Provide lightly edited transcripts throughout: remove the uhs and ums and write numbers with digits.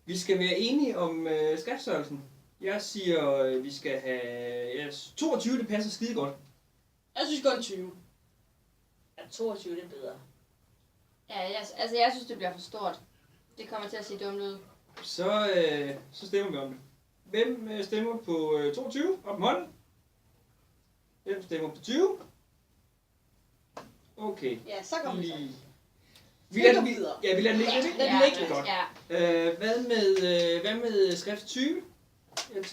Vi skal være enige om skriftstørrelsen. Jeg siger, vi skal have 22, det passer skide godt. Jeg synes kun 20. Ja, 22 det er bedre. Ja, jeg synes, det bliver for stort. Det kommer til at se dumt ud. Så stemmer vi om det. Hvem stemmer på 22? Op med hånden. Hvem stemmer på 20? Okay. Ja, så kommer vi så. Vi lader den ligge lidt. Lad den ligge lidt. Godt. Ja. Hvad med skrift 20? Jeg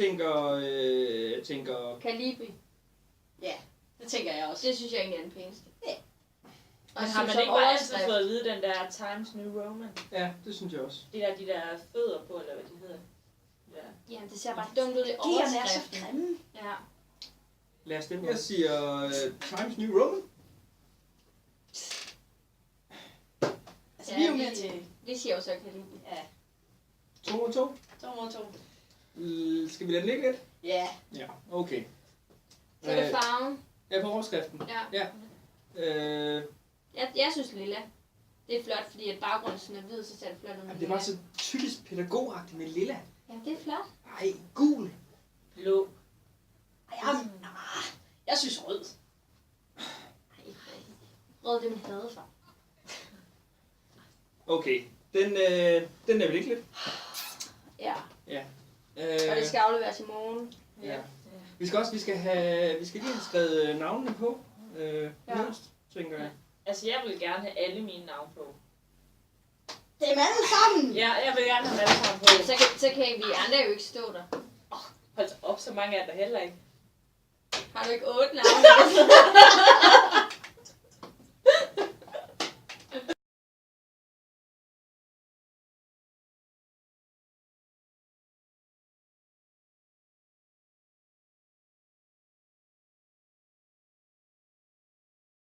tænker Calibri. Ja, det tænker jeg også. Det synes jeg egentlig er den pæneste. Ja. Og Men som har man ikke bare altid overskrift. fået at vide den der Times New Roman? Ja, det synes jeg også. De der fødder på, eller hvad de hedder. Ja. Jamen, det ser bare dumt ud i Geerne er så overskriften. grimme. Ja. Lad os stemme. Jeg siger Times New Roman. Altså, vi er jo med til... Vi siger jo så Calibri. Ja, 2 mod 2. 2 mod 2. Skal vi lade den ligge lidt? Ja. Ja, okay. Så er det farven. Ja, på overskriften. Ja. Ja. Jeg synes lilla. Det er flot, fordi at baggrunden sådan er hvid, så ser det flot ud med Det lilla. var så typisk pædagogagtigt med lilla. Ja, det er flot. Ej, gul. Blå. Jeg synes rød. Rød, det er min hadefarve. Okay, den er vel ikke lidt? Ja. Ja. Og det skal afleveres i morgen. Ja. Vi skal lige have skrevet navnene på. Nederst, tænker jeg. Altså, jeg vil gerne have alle mine navne på. Det er dem alle sammen. Ja, jeg vil gerne have alle sammen på. Så kan vi andre jo ikke stå der. Hold op, så mange er der heller ikke. Har du ikke 8 navne?